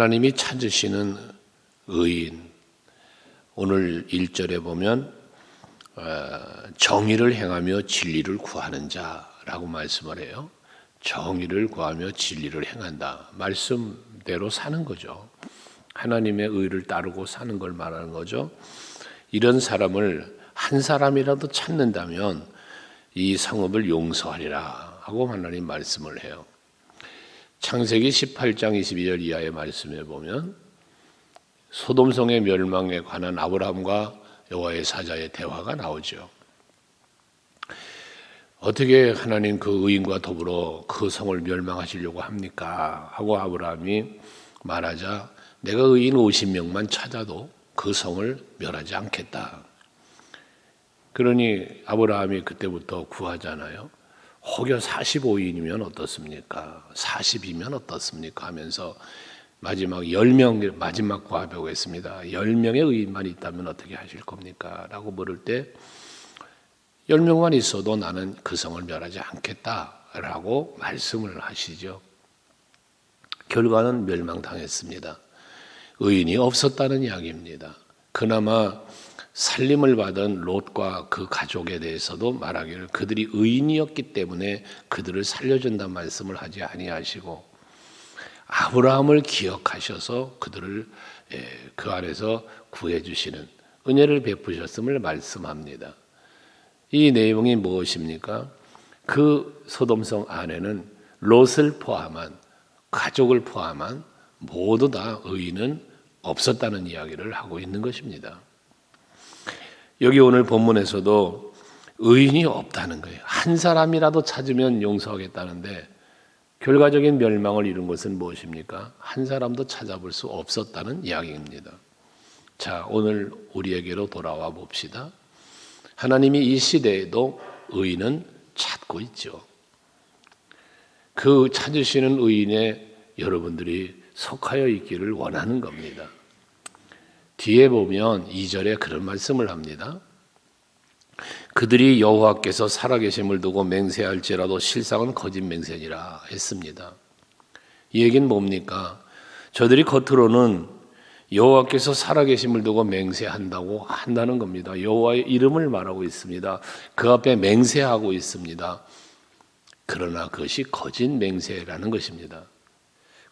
하나님이 찾으시는 의인, 오늘 1절에 보면 정의를 행하며 진리를 구하는 자라고 말씀을 해요. 정의를 구하며 진리를 행한다. 말씀대로 사는 거죠. 하나님의 의를 따르고 사는 걸 말하는 거죠. 이런 사람을 한 사람이라도 찾는다면 이 성읍을 용서하리라 하고 하나님 말씀을 해요. 창세기 18장 22절 이하의 말씀에 보면 소돔성의 멸망에 관한 아브라함과 여호와의 사자의 대화가 나오죠. 어떻게 하나님 그 의인과 더불어 그 성을 멸망하시려고 합니까? 하고 아브라함이 말하자 내가 의인 50명만 찾아도 그 성을 멸하지 않겠다. 그러니 아브라함이 그때부터 구하잖아요. 혹여 45인이면 어떻습니까? 40이면 어떻습니까? 하면서 마지막 10명 마지막 구하려고 했습니다. 10명의 의인만 있다면 어떻게 하실 겁니까? 라고 물을 때 10명만 있어도 나는 그 성을 멸하지 않겠다라고 말씀을 하시죠. 결과는 멸망당했습니다. 의인이 없었다는 이야기입니다. 그나마 살림을 받은 롯과 그 가족에 대해서도 말하기를 그들이 의인이었기 때문에 그들을 살려준다는 말씀을 하지 아니하시고 아브라함을 기억하셔서 그들을 그 안에서 구해주시는 은혜를 베푸셨음을 말씀합니다. 이 내용이 무엇입니까? 그 소돔성 안에는 롯을 포함한 가족을 포함한 모두 다 의인은 없었다는 이야기를 하고 있는 것입니다. 여기 오늘 본문에서도 의인이 없다는 거예요. 한 사람이라도 찾으면 용서하겠다는데 결과적인 멸망을 이룬 것은 무엇입니까? 한 사람도 찾아볼 수 없었다는 이야기입니다. 자, 오늘 우리에게로 돌아와 봅시다. 하나님이 이 시대에도 의인은 찾고 있죠. 그 찾으시는 의인에 여러분들이 속하여 있기를 원하는 겁니다. 뒤에 보면 2절에 그런 말씀을 합니다. 그들이 여호와께서 살아계심을 두고 맹세할지라도 실상은 거짓 맹세니라 했습니다. 이 얘기는 뭡니까? 저들이 겉으로는 여호와께서 살아계심을 두고 맹세한다고 한다는 겁니다. 여호와의 이름을 말하고 있습니다. 그 앞에 맹세하고 있습니다. 그러나 그것이 거짓 맹세라는 것입니다.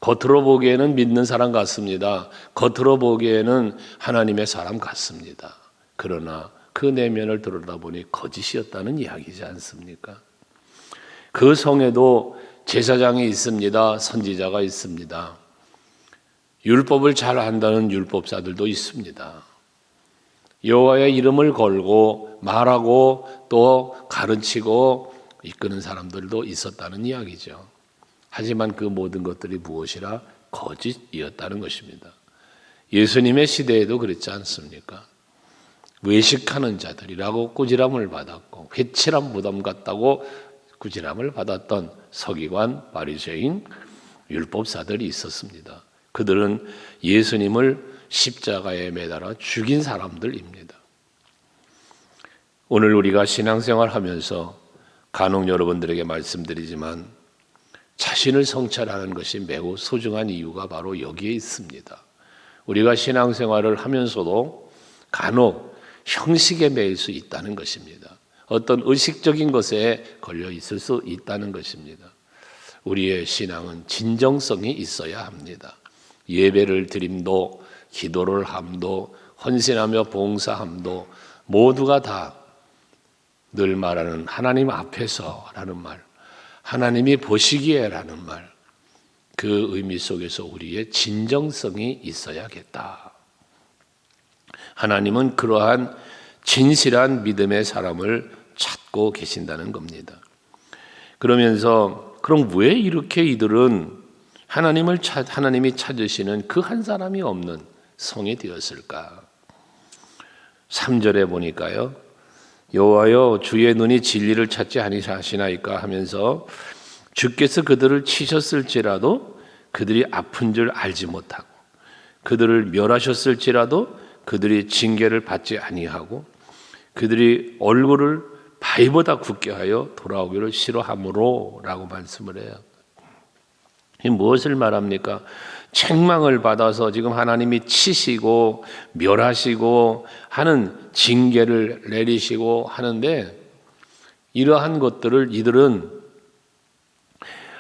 겉으로 보기에는 믿는 사람 같습니다. 겉으로 보기에는 하나님의 사람 같습니다. 그러나 그 내면을 들여다보니 거짓이었다는 이야기지 않습니까? 그 성에도 제사장이 있습니다. 선지자가 있습니다. 율법을 잘 안다는 율법사들도 있습니다. 여호와의 이름을 걸고 말하고 또 가르치고 이끄는 사람들도 있었다는 이야기죠. 하지만 그 모든 것들이 무엇이라? 거짓이었다는 것입니다. 예수님의 시대에도 그렇지 않습니까? 외식하는 자들이라고 꾸지람을 받았고 회칠한 무덤 같다고 꾸지람을 받았던 서기관, 바리새인, 율법사들이 있었습니다. 그들은 예수님을 십자가에 매달아 죽인 사람들입니다. 오늘 우리가 신앙생활하면서 간혹 여러분들에게 말씀드리지만 자신을 성찰하는 것이 매우 소중한 이유가 바로 여기에 있습니다. 우리가 신앙생활을 하면서도 간혹 형식에 매일 수 있다는 것입니다. 어떤 의식적인 것에 걸려 있을 수 있다는 것입니다. 우리의 신앙은 진정성이 있어야 합니다. 예배를 드림도, 기도를 함도, 헌신하며 봉사함도 모두가 다 늘 말하는 하나님 앞에서라는 말, 하나님이 보시기에라는 말, 그 의미 속에서 우리의 진정성이 있어야겠다. 하나님은 그러한 진실한 믿음의 사람을 찾고 계신다는 겁니다. 그러면서 그럼 왜 이렇게 이들은 하나님이 찾으시는 그 한 사람이 없는 성이 되었을까? 3절에 보니까요. 여호와여 주의 눈이 진리를 찾지 아니하시나이까 하면서 주께서 그들을 치셨을지라도 그들이 아픈 줄 알지 못하고 그들을 멸하셨을지라도 그들이 징계를 받지 아니하고 그들이 얼굴을 바위보다 굳게 하여 돌아오기를 싫어함으로 라고 말씀을 해요. 이 무엇을 말합니까? 책망을 받아서 지금 하나님이 치시고 멸하시고 하는 징계를 내리시고 하는데, 이러한 것들을 이들은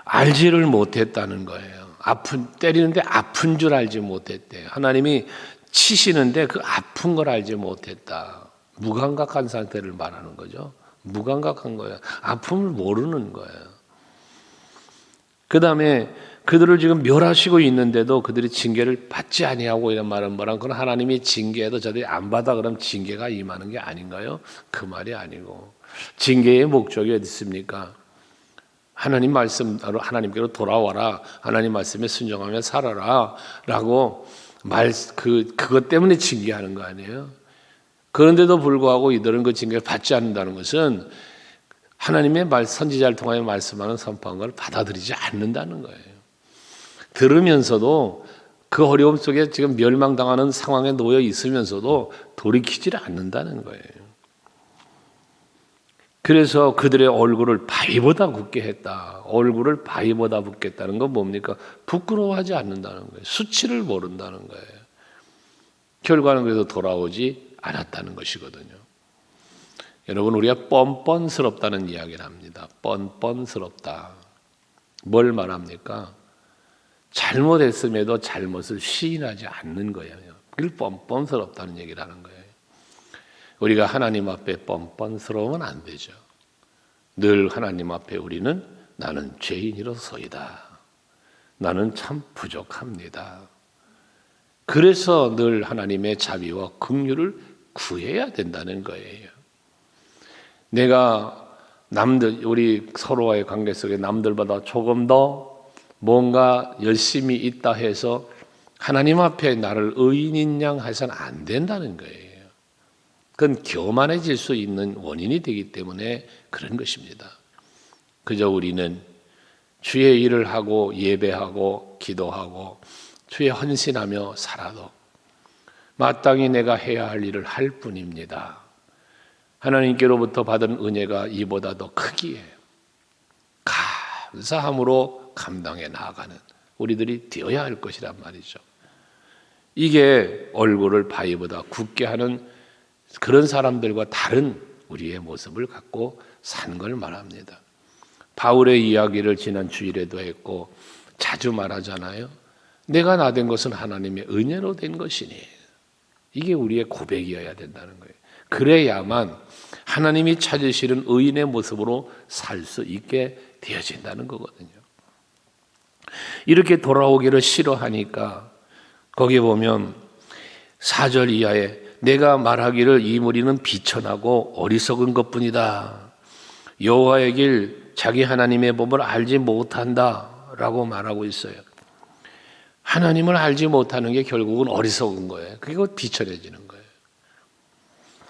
알지를 못했다는 거예요. 때리는데 아픈 줄 알지 못했대. 하나님이 치시는데 그 아픈 걸 알지 못했다. 무감각한 상태를 말하는 거죠. 무감각한 거예요. 아픔을 모르는 거예요. 그 다음에 그들을 지금 멸하시고 있는데도 그들이 징계를 받지 아니하고 이런 말은 뭐란, 그건 하나님이 징계해도 저들이 안 받아 그럼 징계가 임하는 게 아닌가요? 그 말이 아니고, 징계의 목적이 어디 있습니까? 하나님 말씀대로 하나님께로 돌아와라, 하나님 말씀에 순종하며 살아라 라고 그것 때문에 징계하는 거 아니에요? 그런데도 불구하고 이들은 그 징계를 받지 않는다는 것은 하나님의 선지자를 통하여 말씀하는 선포한 걸 받아들이지 않는다는 거예요. 들으면서도 그 어려움 속에 지금 멸망당하는 상황에 놓여 있으면서도 돌이키지를 않는다는 거예요. 그래서 그들의 얼굴을 바위보다 굳게 했다. 얼굴을 바위보다 붓겠다는 건 뭡니까? 부끄러워하지 않는다는 거예요. 수치를 모른다는 거예요. 결과는 그래서 돌아오지 않았다는 것이거든요. 여러분, 우리가 뻔뻔스럽다는 이야기를 합니다. 뻔뻔스럽다. 뭘 말합니까? 잘못했음에도 잘못을 시인하지 않는 거예요. 그걸 뻔뻔스럽다는 얘기를 하는 거예요. 우리가 하나님 앞에 뻔뻔스러우면 안 되죠. 늘 하나님 앞에 우리는 나는 죄인이로서이다. 나는 참 부족합니다. 그래서 늘 하나님의 자비와 긍휼을 구해야 된다는 거예요. 내가 우리 서로와의 관계 속에 남들보다 조금 더 뭔가 열심히 있다 해서 하나님 앞에 나를 의인인 양 해서는 안 된다는 거예요. 그건 교만해질 수 있는 원인이 되기 때문에 그런 것입니다. 그저 우리는 주의 일을 하고 예배하고 기도하고 주의 헌신하며 살아도 마땅히 내가 해야 할 일을 할 뿐입니다. 하나님께로부터 받은 은혜가 이보다 더 크기에 감사함으로 감당해 나아가는 우리들이 되어야 할 것이란 말이죠. 이게 얼굴을 바위보다 굳게 하는 그런 사람들과 다른 우리의 모습을 갖고 산 걸 말합니다. 바울의 이야기를 지난 주일에도 했고 자주 말하잖아요. 내가 나된 것은 하나님의 은혜로 된 것이니. 이게 우리의 고백이어야 된다는 거예요. 그래야만 하나님이 찾으시는 의인의 모습으로 살 수 있게 되어진다는 거거든요. 이렇게 돌아오기를 싫어하니까 거기 보면 4절 이하에 내가 말하기를 이 무리는 비천하고 어리석은 것뿐이다. 여호와의 길 자기 하나님의 법을 알지 못한다라고 말하고 있어요. 하나님을 알지 못하는 게 결국은 어리석은 거예요. 그게 곧 비천해지는 거예요.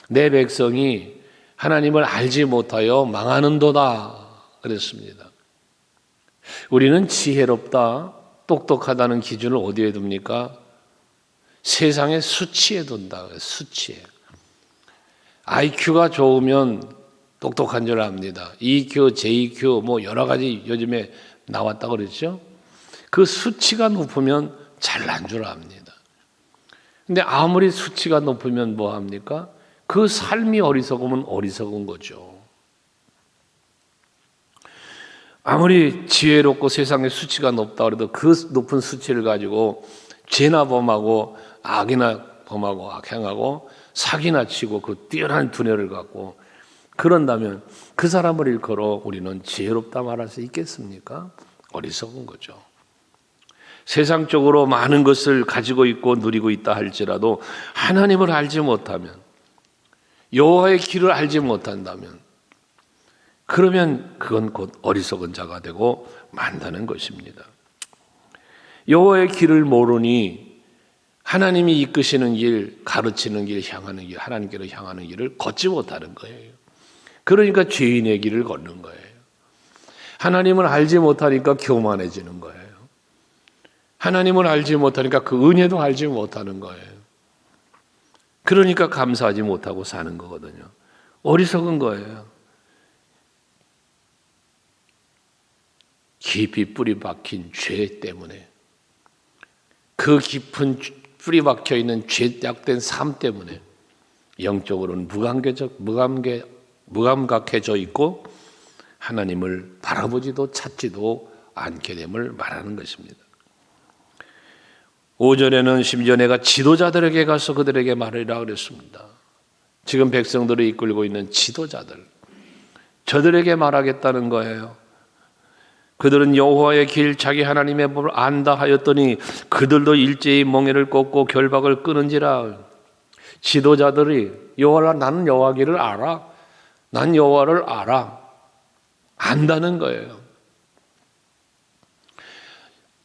내 백성이 하나님을 알지 못하여 망하는도다 그랬습니다. 우리는 지혜롭다, 똑똑하다는 기준을 어디에 둡니까? 세상의 수치에 둔다. 수치에. IQ가 좋으면 똑똑한 줄 압니다. EQ, JQ 뭐 여러 가지 요즘에 나왔다고 그랬죠. 그 수치가 높으면 잘난 줄 압니다. 근데 아무리 수치가 높으면 뭐 합니까? 그 삶이 어리석으면 어리석은 거죠. 아무리 지혜롭고 세상의 수치가 높다 그래도 그 높은 수치를 가지고 죄나 범하고 악이나 범하고 악행하고 사기나 치고 그 뛰어난 두뇌를 갖고 그런다면 그 사람을 일컬어 우리는 지혜롭다 말할 수 있겠습니까? 어리석은 거죠. 세상적으로 많은 것을 가지고 있고 누리고 있다 할지라도 하나님을 알지 못하면, 여호와의 길을 알지 못한다면 그러면 그건 곧 어리석은 자가 되고 만다는 것입니다. 여호와의 길을 모르니 하나님이 이끄시는 길, 가르치는 길, 향하는 길, 하나님께로 향하는 길을 걷지 못하는 거예요. 그러니까 죄인의 길을 걷는 거예요. 하나님을 알지 못하니까 교만해지는 거예요. 하나님을 알지 못하니까 그 은혜도 알지 못하는 거예요. 그러니까 감사하지 못하고 사는 거거든요. 어리석은 거예요. 깊이 뿌리 박힌 죄 때문에 그 깊은 뿌리 박혀 있는 죄악된 삶 때문에 영적으로는 무감각해져 있고 하나님을 바라보지도 찾지도 않게 됨을 말하는 것입니다. 5절에는 심지어 내가 지도자들에게 가서 그들에게 말하리라 그랬습니다. 지금 백성들을 이끌고 있는 지도자들, 저들에게 말하겠다는 거예요. 그들은 여호와의 길, 자기 하나님의 법을 안다 하였더니 그들도 일제히 멍에를 꺾고 결박을 끊은지라. 지도자들이 나는 여호와 길을 알아. 난 여호와를 알아. 안다는 거예요.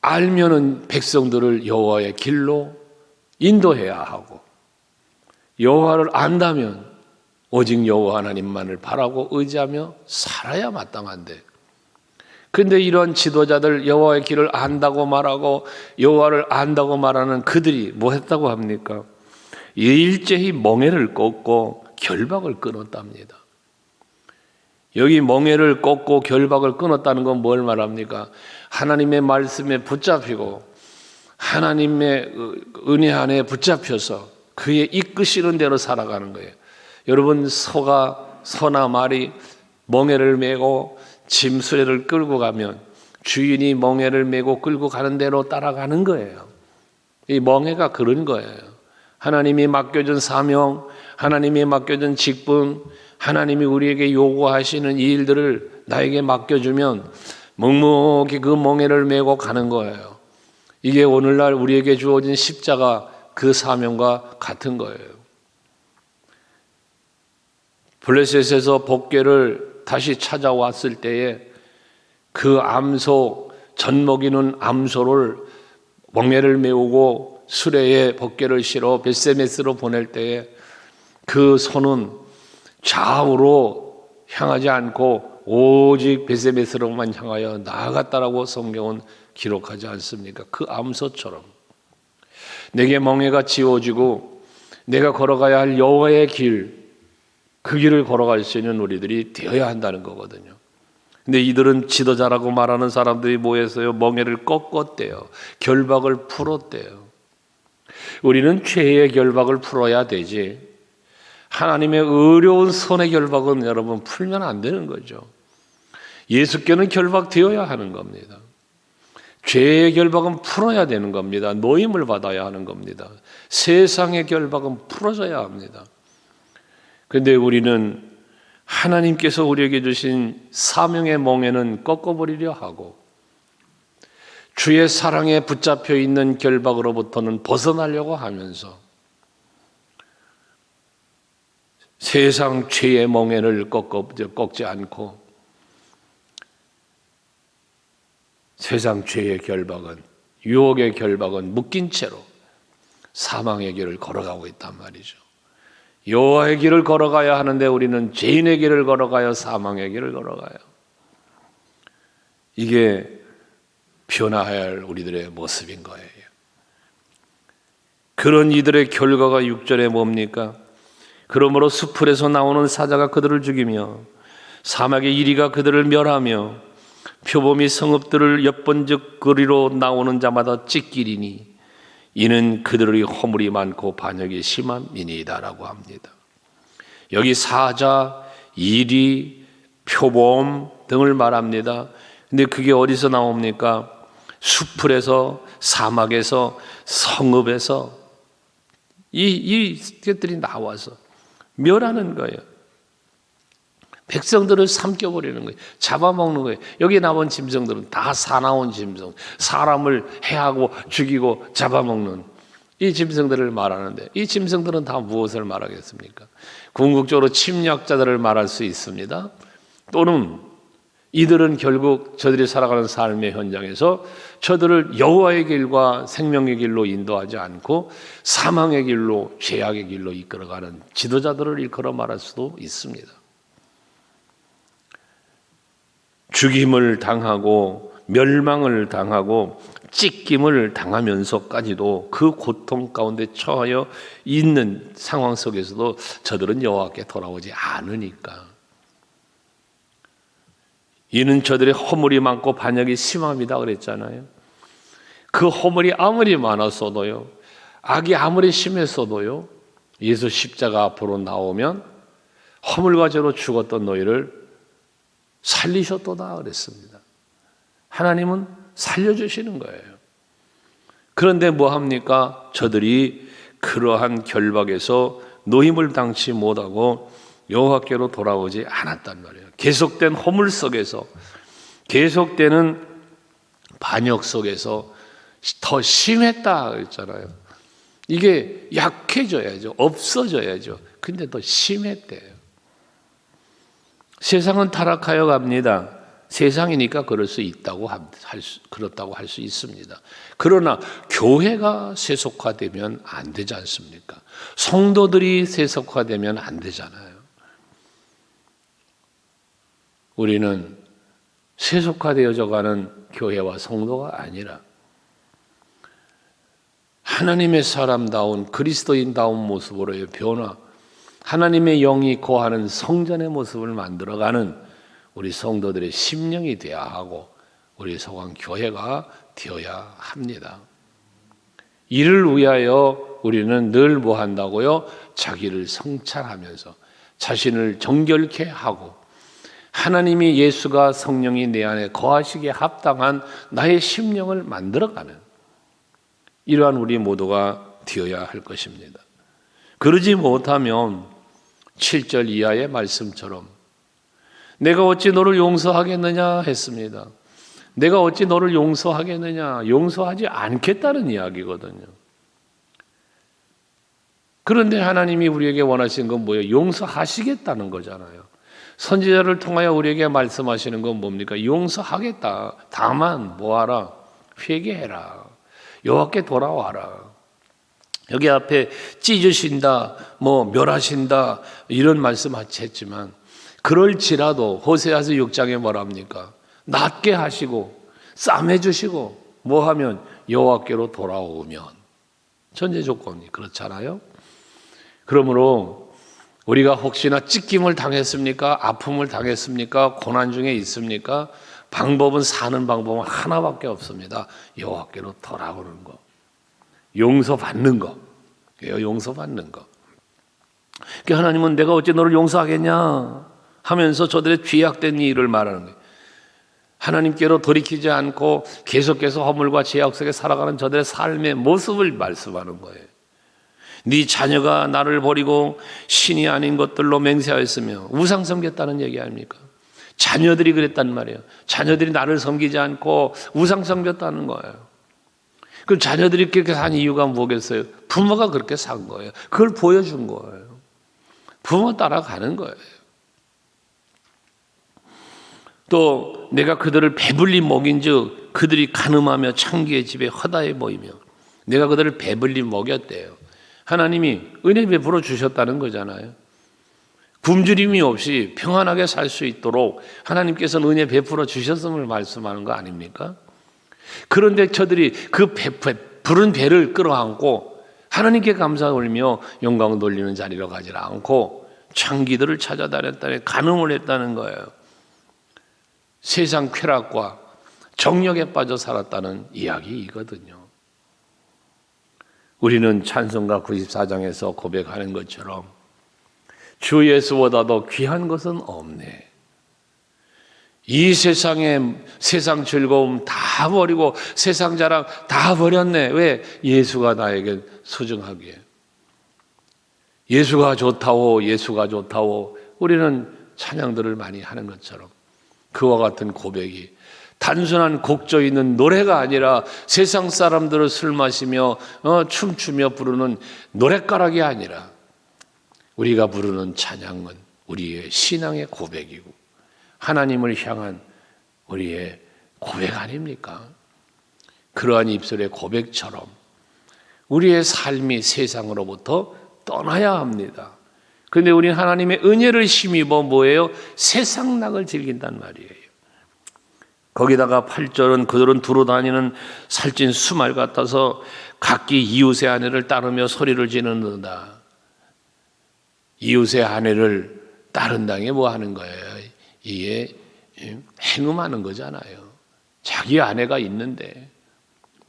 알면은 백성들을 여호와의 길로 인도해야 하고, 여호와를 안다면 오직 여호와 하나님만을 바라고 의지하며 살아야 마땅한데, 그런데 이런 지도자들, 여호와의 길을 안다고 말하고 여호와를 안다고 말하는 그들이 뭐 했다고 합니까? 일제히 멍에를 꺾고 결박을 끊었답니다. 여기 멍에를 꺾고 결박을 끊었다는 건 뭘 말합니까? 하나님의 말씀에 붙잡히고 하나님의 은혜 안에 붙잡혀서 그의 이끄시는 대로 살아가는 거예요. 여러분, 소나 말이 멍에를 메고 짐 수레를 끌고 가면 주인이 멍에를 메고 끌고 가는 대로 따라가는 거예요. 이 멍에가 그런 거예요. 하나님이 맡겨준 사명, 하나님이 맡겨준 직분, 하나님이 우리에게 요구하시는 이 일들을 나에게 맡겨주면 묵묵히 그 멍에를 메고 가는 거예요. 이게 오늘날 우리에게 주어진 십자가 그 사명과 같은 거예요. 블레셋에서 복궤를 다시 찾아왔을 때에 그 암소, 젖먹이는 암소를 멍에를 메우고 수레에 복궤를 실어 벳세메스로 보낼 때에 그 소는 좌우로 향하지 않고 오직 벳세메스로만 향하여 나아갔다라고 성경은 기록하지 않습니까? 그 암소처럼 내게 멍에가 지워지고 내가 걸어가야 할 여호와의 길, 그 길을 걸어갈 수 있는 우리들이 되어야 한다는 거거든요. 근데 이들은 지도자라고 말하는 사람들이 뭐했어요? 멍에를 꺾었대요. 결박을 풀었대요. 우리는 죄의 결박을 풀어야 되지, 하나님의 어려운 손의 결박은 여러분 풀면 안 되는 거죠. 예수께는 결박되어야 하는 겁니다. 죄의 결박은 풀어야 되는 겁니다. 노임을 받아야 하는 겁니다. 세상의 결박은 풀어져야 합니다. 그런데 우리는 하나님께서 우리에게 주신 사명의 멍에는 꺾어버리려 하고 주의 사랑에 붙잡혀 있는 결박으로부터는 벗어나려고 하면서 세상 죄의 멍에를 꺾지 않고 세상 죄의 결박은, 유혹의 결박은 묶인 채로 사망의 길을 걸어가고 있단 말이죠. 여호와의 길을 걸어가야 하는데 우리는 죄인의 길을 걸어가요, 사망의 길을 걸어가요. 이게 변화해야 할 우리들의 모습인 거예요. 그런 이들의 결과가 6절에 뭡니까? 그러므로 수풀에서 나오는 사자가 그들을 죽이며 사막의 이리가 그들을 멸하며 표범이 성읍들을 엿본즉 거리로 나오는 자마다 찢기리니 이는 그들의 허물이 많고 반역이 심함이니이다라고 합니다. 여기 사자, 이리, 표범 등을 말합니다. 근데 그게 어디서 나옵니까? 수풀에서, 사막에서, 성읍에서 이 것들이 나와서 멸하는 거예요. 백성들을 삼켜버리는 거예요. 잡아먹는 거예요. 여기 나온 짐승들은 다 사나운 짐승, 사람을 해하고 죽이고 잡아먹는 이 짐승들을 말하는데, 이 짐승들은 다 무엇을 말하겠습니까? 궁극적으로 침략자들을 말할 수 있습니다. 또는 이들은 결국 저들이 살아가는 삶의 현장에서 저들을 여호와의 길과 생명의 길로 인도하지 않고 사망의 길로, 죄악의 길로 이끌어가는 지도자들을 일컬어 말할 수도 있습니다. 죽임을 당하고 멸망을 당하고 찢김을 당하면서까지도 그 고통 가운데 처하여 있는 상황 속에서도 저들은 여호와께 돌아오지 않으니까, 이는 저들의 허물이 많고 반역이 심함이다 그랬잖아요. 그 허물이 아무리 많았어도요, 악이 아무리 심했어도요, 예수 십자가 앞으로 나오면 허물과 죄로 죽었던 너희를 살리셨도다 그랬습니다. 하나님은 살려주시는 거예요. 그런데 뭐 합니까? 저들이 그러한 결박에서 노임을 당치 못하고 여호와께로 돌아오지 않았단 말이에요. 계속된 허물 속에서, 계속되는 반역 속에서 더 심했다 그랬잖아요. 이게 약해져야죠. 없어져야죠. 근데 더 심했대요. 세상은 타락하여 갑니다. 세상이니까 그럴 수 있다고 그렇다고 할 수 있습니다. 그러나 교회가 세속화되면 안 되지 않습니까? 성도들이 세속화되면 안 되잖아요. 우리는 세속화되어져 가는 교회와 성도가 아니라 하나님의 사람다운 그리스도인다운 모습으로의 변화, 하나님의 영이 거하는 성전의 모습을 만들어가는 우리 성도들의 심령이 되어야 하고 우리 소강 교회가 되어야 합니다. 이를 위하여 우리는 늘 뭐 한다고요? 자기를 성찰하면서 자신을 정결케 하고 하나님이 예수가 성령이 내 안에 거하시기에 합당한 나의 심령을 만들어가는 이러한 우리 모두가 되어야 할 것입니다. 그러지 못하면 7절 이하의 말씀처럼 내가 어찌 너를 용서하겠느냐 했습니다. 내가 어찌 너를 용서하겠느냐, 용서하지 않겠다는 이야기거든요. 그런데 하나님이 우리에게 원하시는 건 뭐예요? 용서하시겠다는 거잖아요. 선지자를 통하여 우리에게 말씀하시는 건 뭡니까? 용서하겠다. 다만 뭐하라? 회개해라. 여호와께 돌아와라. 여기 앞에 찢으신다, 멸하신다 이런 말씀 했지만 그럴지라도 호세아서 6장에 뭐랍니까? 낫게 하시고 싸매 주시고 뭐하면 여호와께로 돌아오면 전제 조건이 그렇잖아요. 그러므로 우리가 혹시나 찢김을 당했습니까? 아픔을 당했습니까? 고난 중에 있습니까? 방법은 사는 방법은 하나밖에 없습니다. 여호와께로 돌아오는 거, 용서받는 거, 용서받는 거. 그러니까 하나님은 내가 어찌 너를 용서하겠냐 하면서 저들의 죄악된 일을 말하는 거예요. 하나님께로 돌이키지 않고 계속해서 허물과 죄악 속에 살아가는 저들의 삶의 모습을 말씀하는 거예요. 네 자녀가 나를 버리고 신이 아닌 것들로 맹세하였으며 우상 섬겼다는 얘기 아닙니까? 자녀들이 그랬단 말이에요. 자녀들이 나를 섬기지 않고 우상 섬겼다는 거예요. 그럼 자녀들이 그렇게 산 이유가 뭐겠어요? 부모가 그렇게 산 거예요. 그걸 보여준 거예요. 부모 따라가는 거예요. 또 내가 그들을 배불리 먹인즉 그들이 가늠하며 창기의 집에 허다해 보이며 내가 그들을 배불리 먹였대요. 하나님이 은혜 베풀어 주셨다는 거잖아요. 굶주림이 없이 평안하게 살 수 있도록 하나님께서는 은혜 베풀어 주셨음을 말씀하는 거 아닙니까? 그런데 저들이 그 부른 배를 끌어안고 하나님께 감사 올리며 영광 돌리는 자리로 가지 않고 창기들을 찾아다녔다니 간음을 했다는 거예요. 세상 쾌락과 정욕에 빠져 살았다는 이야기이거든요. 우리는 찬송가 94장에서 고백하는 것처럼 주 예수보다도 귀한 것은 없네. 이 세상에 세상 즐거움 다 버리고 세상 자랑 다 버렸네. 왜? 예수가 나에게 소중하기에. 예수가 좋다오, 예수가 좋다오. 우리는 찬양들을 많이 하는 것처럼 그와 같은 고백이 단순한 곡조 있는 노래가 아니라 세상 사람들을 술 마시며 춤추며 부르는 노랫가락이 아니라 우리가 부르는 찬양은 우리의 신앙의 고백이고 하나님을 향한 우리의 고백 아닙니까? 그러한 입술의 고백처럼 우리의 삶이 세상으로부터 떠나야 합니다. 그런데 우리는 하나님의 은혜를 힘입어 뭐예요? 세상락을 즐긴단 말이에요. 거기다가 8절은 그들은 두루 다니는 살찐 수말 같아서 각기 이웃의 아내를 따르며 소리를 지르는다. 이웃의 아내를 따른다는 게 뭐 하는 거예요? 이게 행음하는 거잖아요. 자기 아내가 있는데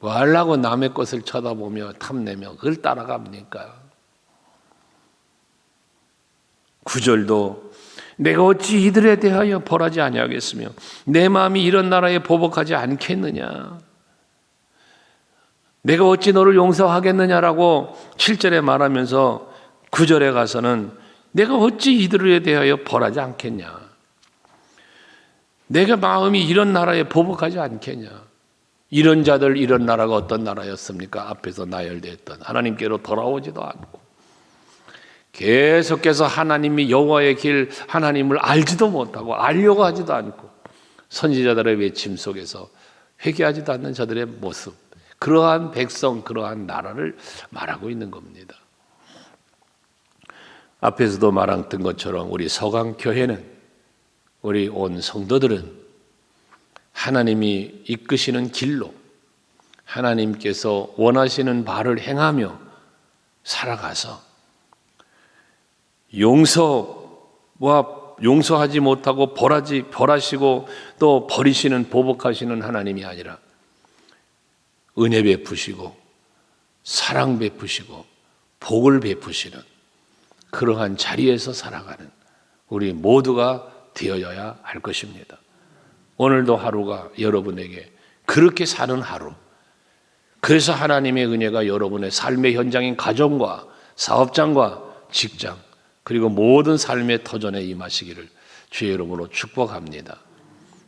뭐 하려고 남의 것을 쳐다보며 탐내며 그걸 따라갑니까? 9절도 내가 어찌 이들에 대하여 벌하지 아니하겠으며 내 마음이 이런 나라에 보복하지 않겠느냐? 내가 어찌 너를 용서하겠느냐라고 7절에 말하면서 9절에 가서는 내가 어찌 이들에 대하여 벌하지 않겠냐? 내가 마음이 이런 나라에 보복하지 않겠냐? 이런 자들, 이런 나라가 어떤 나라였습니까? 앞에서 나열됐던 하나님께로 돌아오지도 않고 계속해서 하나님이 여호와의 길, 하나님을 알지도 못하고 알려고 하지도 않고 선지자들의 외침 속에서 회개하지도 않는 자들의 모습, 그러한 백성, 그러한 나라를 말하고 있는 겁니다. 앞에서도 말했던 것처럼 우리 서강교회는, 우리 온 성도들은 하나님이 이끄시는 길로 하나님께서 원하시는 바를 행하며 살아가서 용서하지 못하고 벌하시고 또 버리시는, 보복하시는 하나님이 아니라 은혜 베푸시고 사랑 베푸시고 복을 베푸시는 그러한 자리에서 살아가는 우리 모두가 되어야 할 것입니다. 오늘도 하루가 여러분에게 그렇게 사는 하루, 그래서 하나님의 은혜가 여러분의 삶의 현장인 가정과 사업장과 직장, 그리고 모든 삶의 터전에 임하시기를 주의 이름으로 축복합니다.